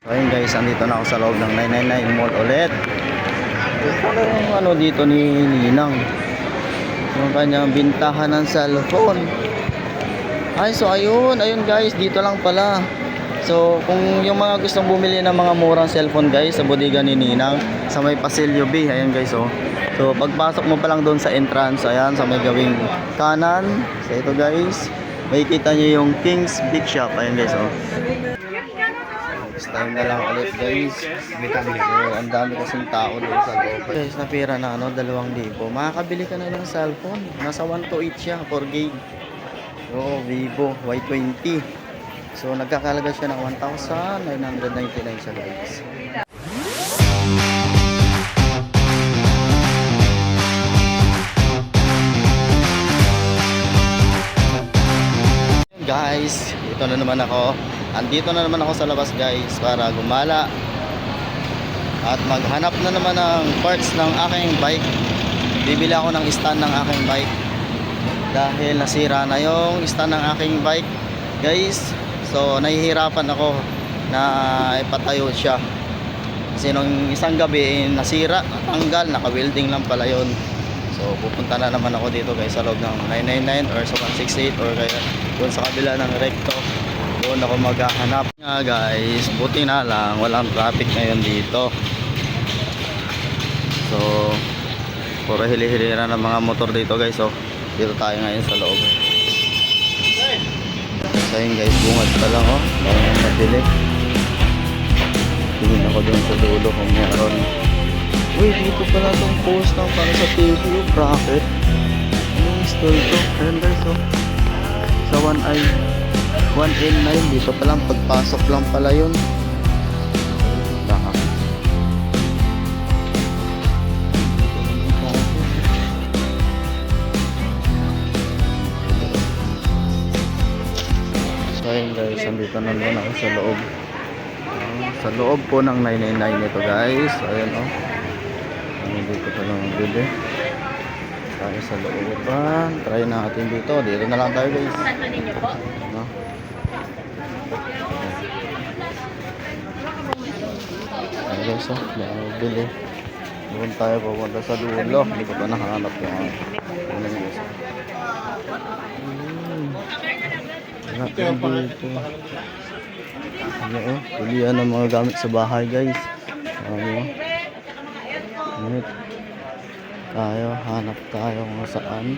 So ayun guys, andito na ako sa loob ng 999 Mall ulit. Ano yung ano dito ni Ninang? Yung kanyang bintahan ng cellphone. Ay, so ayun guys, dito lang pala. So kung yung mga gustong bumili ng mga murang cellphone guys, sa bodega ni Ninang, sa may Pasilyo B, ayan guys oh. So pagpasok mo pa lang doon sa entrance, ayan, sa may gawing kanan. So ito guys, makikita nyo yung King's Big Shop, ayan guys oh. Next time na lang ulit guys. So, ang dami kasing tao doon sa loob. Guys, napira na ano, 2,000. Makakabili ka na ng cellphone. Nasa 128 siya, 4 gig. So, Vivo Y20. So, nagkakalaga siya ng 1,999 siya guys. Guys, dito na naman ako. Andito na naman ako sa labas guys para gumala at maghanap na naman ng parts ng aking bike. Bibili ako ng stand ng aking bike dahil nasira na yung stand ng aking bike guys. So nahihirapan ako na ipatayo siya kasi nung isang gabi nasira, tanggal, naka-welding lang pala yun. So pupunta na naman ako dito guys sa loob ng 999 or sa 168 or kaya doon sa kabila ng Recto. Doon ako maghahanap nga guys. Buti na lang walang traffic ngayon dito. So puro hili-hilira ng mga motor dito guys. So dito tayo ngayon sa loob. So yun guys, bungad pa lang oh. Parang mabili. Tingin ako doon sa dulo kung meron. Uy, dito pala itong post ng para sa TV yung bracket. Anong install to? Ayan guys oh. Sa 1N9 dito pa lang, pagpasok lang pala yun. So ayun guys, andito na naman ako sa loob. Sa loob po ng 999 ito guys. Ayan oh. Dito pa lang bili. Tayo sa looban. Try natin dito. Dito na lang tayo guys. No? Ayan guys oh. Bili. Doon tayo pupunta sa dulo. Hindi ko pa nakahanap yung ano guys. Hanap dito. Ayan oh. Pilihan ng mga gamit sa bahay guys. Ayan oh. Tayo, hanap tayo kung saan.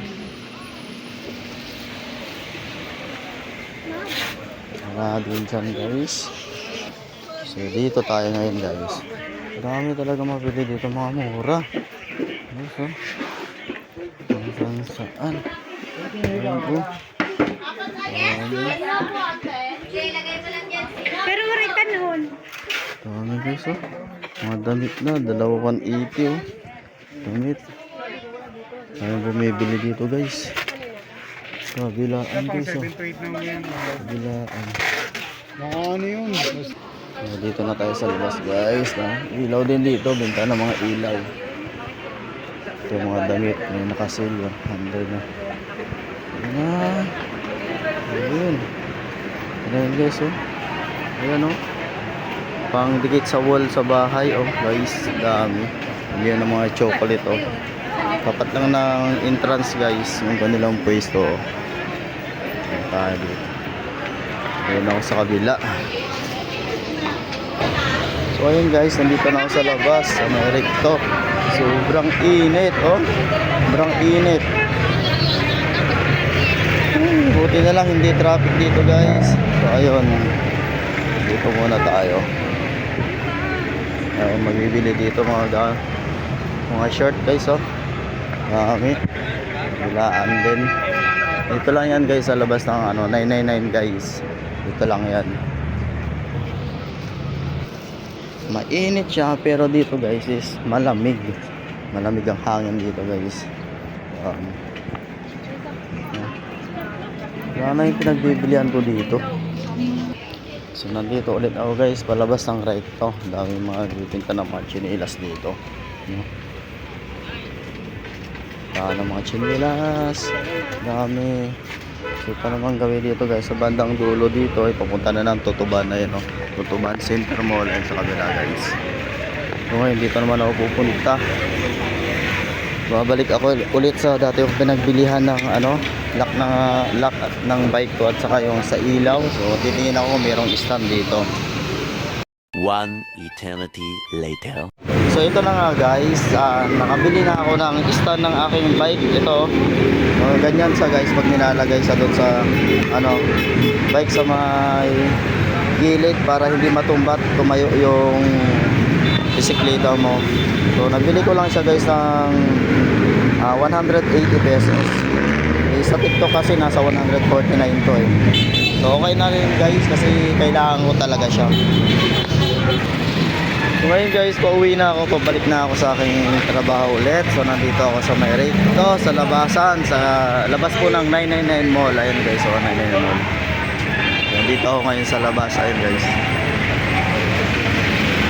Wala din dyan guys. So dito tayo ngayon guys. Marami talaga mabili dito, mga mura. So, saan? Ayan po. Pero rita noon. Dami guys oh. Mga damit na, 180 oh. Damit. Ayaw bumibili dito guys. Kabilaan guys oh. Kabilaan. Ano yun? So, dito na tayo sa labas guys. Ilaw din dito, benta ng mga ilaw. Ito yung mga damit, may nakasil 100 na. Ayan na. Ayan. Ayan guys oh. Ayan oh. Pang dikit sa wall sa bahay oh guys, dami. Ayan ng mga chocolate oh. Tapat lang ng entrance guys, yung kanilang pwesto oh. Ayan tayo dito. Ayan ako sa kabila. So ayun guys, nandito na ako sa labas sa may Recto. Sobrang init oh. Sobrang init. Buti na lang hindi traffic dito guys. So ayun, dito muna tayo. Ayun, magbibili dito mga short guys oh. Marami. Bilaan din. Dito lang yan guys sa labas ng ano 999 guys. Dito lang yan. Mainit siya pero dito guys is malamig. Malamig ang hangin dito guys. Wala na yung pinagbibilihan ko dito. So nandito ulit ako guys, palabas ng Recto. Dami mga bibinta ng mga chinilas dito. Dami mga chinilas. Dami. So pa naman gawin dito guys, sa bandang dulo dito ay papunta na ng Tutuban, ayun no. Tutuban Center Mall ayun sa kabila guys. So ngayon dito naman ako pupunta. Babalik ako ulit sa dati yung pinagbilihan ng lock ng bike ko at saka yung sa ilaw. So titingin ako merong stand dito. One eternity later. So ito na nga guys, nakabili na ako ng stand ng aking bike. Ito, ganyan sa guys pag nilalagay sa doon sa bike sa may gilid para hindi matumbat, tumayo yung bisikleta mo. So nabili ko lang siya guys ng 180 pesos. Sa TikTok kasi nasa 149 to eh. So okay na rin guys kasi kailangan ko talaga siya. So ngayon guys, pauwi na ako, pabalik na ako sa aking trabaho ulit. So nandito ako sa may rito, sa labasan, sa labas po ng 999 Mall. Ayun guys, so 999 Mall. So, nandito ako ngayon sa labas, ayun guys.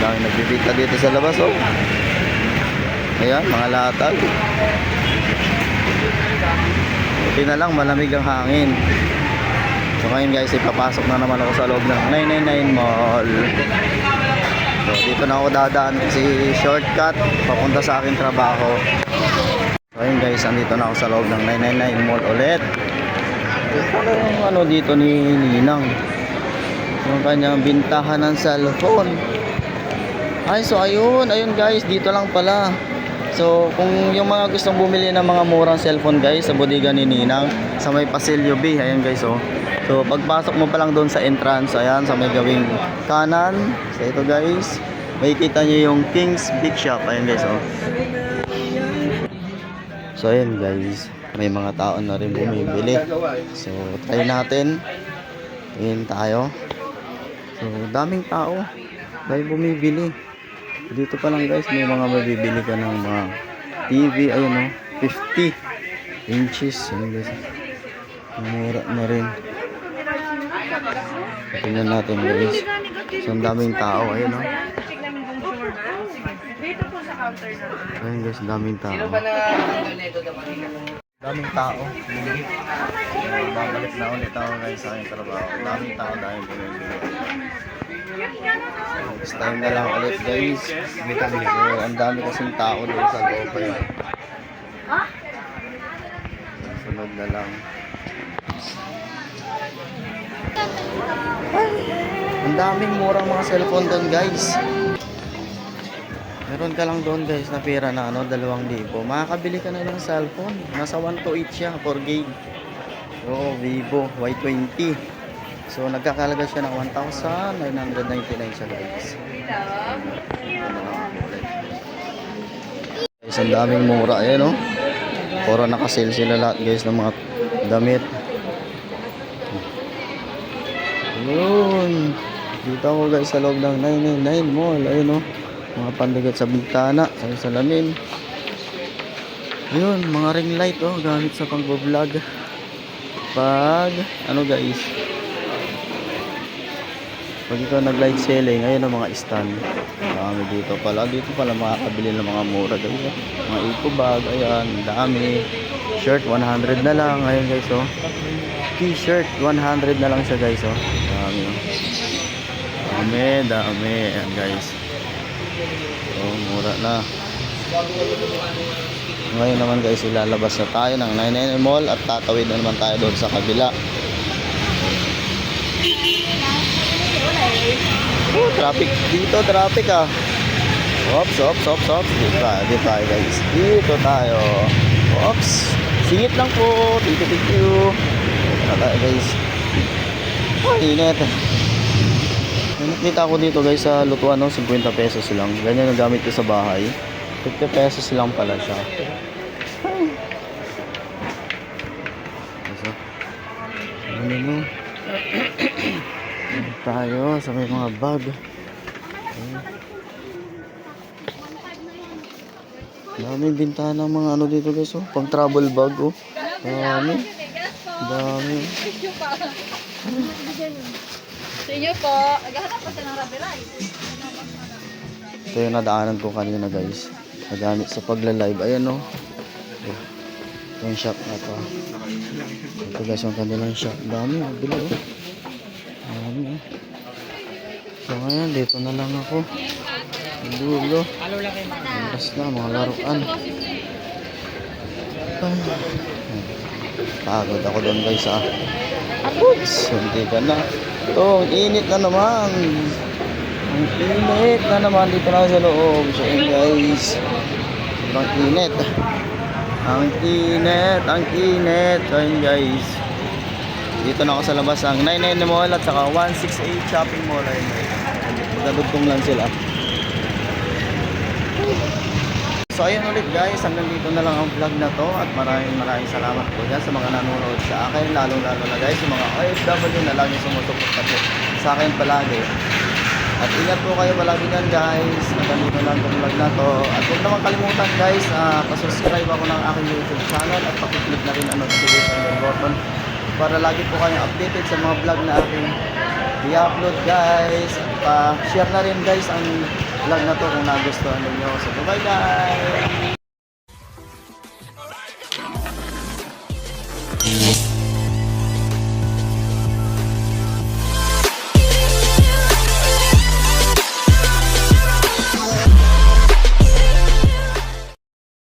Dami nagbibita dito sa labas oh. Ayan, mga latag. Buti na lang, malamig ang hangin. So ngayon guys, ipapasok na naman ako sa loob ng 999 Mall. So dito na ako dadaan kasi shortcut papunta sa aking trabaho. So ayun guys, andito na ako sa loob ng 999 Mall ulit. Ano dito ni Ninang, yung kanyang bintahan ng cellphone. Ay, so ayun guys, dito lang pala. So kung yung mga gustong bumili ng mga murang cellphone guys, sa bodega ni Ninang sa may Pasilio B, ayan guys oh. So pagpasok mo pa lang doon sa entrance, ayan sa may gawing kanan. So ito guys, makikita nyo yung King's Big Shop, ayan guys oh. So ayan guys, may mga tao na rin bumibili. So try natin. Ayan tayo. So daming tao, dahil bumibili. Dito pa lang guys, may mga mabibili ka ng mga TV, ayun oh, 50 inches. Ayan guys, mura na rin. Tingnan natin guys. So ang daming tao, ayun oh. Ayun guys, daming tao. Daming tao. Babalik na ulit ako guys sa aking trabaho. Daming tao dahil bumibili. Next time na lang ulit guys. So ang dami kasing tao doon sa loob eh. Sunod na lang. Ang daming murang mga cellphone doon guys. Meron ka lang doon guys na pera na 2,000. Makakabili ka na ng cellphone. Nasa 128 siya, 4 gig. So Vivo Y20. So nagkakalaga siya ng 1,999 siya guys. Guys, ang daming mura ayan oh. Puro naka-sale sila lahat guys ng mga damit. Ayun. Dito ako guys sa loob ng 999 Mall. Ayun oh. Mga pandagat sa bintana, sa salamin. Ayun, mga ring light oh, gamit sa pag-vlog. Pag guys, pag ikaw nag-light selling, ayun ang mga stand. Dami dito pala. Dito pala makakabili ng mga mura guys. Mga eco bag, ayan, dami. Shirt 100 na lang, ayun guys oh. T-shirt 100 na lang siya guys oh. Dami oh. Dami, ayan guys. Oh, mura na. Ngayon naman guys, ilalabas na tayo ng 999 Mall at tatawid na naman tayo doon sa kabila. Oh, traffic dito, traffic ah. Ops. Dito tayo guys. Dito tayo. Ops. Singit lang po. Thank you. Dito na tayo guys. Oh, init. Nakita ko dito guys sa lutuan 50 pesos lang. Ganyan ang gamit ko sa bahay. 50 pesos lang pala siya. So, ano mo? Tayo sa may mga bag. Daming bintana ng mga dito guys oh. Pang travel bag oh. Dami. Sa inyo po, naghahanap pa siya ng Rabilay. Ito yung nadaanan ko kanina guys. Nagamit sa pagla-live. Ayan o. Yung shop na to. Ito guys, ang kanilang shop. Dami, bilog oh. Dami oh. So ngayon, dito na lang ako. Ang dulo. Bukas na, mga laruan. Pagod ako doon guys ah. Aputs, hindi ka na. Ito, ang init na naman. Ang init na naman dito na sa loob. So yun guys. Sobrang init. Ang init, ang init. So yun guys. Dito na ako sa labas ang 99 Mall at saka 168 Shopping Mall. Ayun guys. Magdadugtong lang sila. So ayun ulit guys, hanggang dito na lang ang vlog na to at maraming salamat po dyan sa mga nanonood sa akin, lalo na guys yung mga OFW na lagi sumusuporta po sa akin palagi. At ingat po kayo palagi dyan guys, hanggang dito lang ang vlog na to. At huwag naman kalimutan guys, pasubscribe ako ng aking YouTube channel at pakiclick na rin ang notification bell button para lagi po kayong updated sa mga vlog na aking i-upload guys. At share na rin guys ang vlog na to kung nagustuhan ninyo. So bye guys!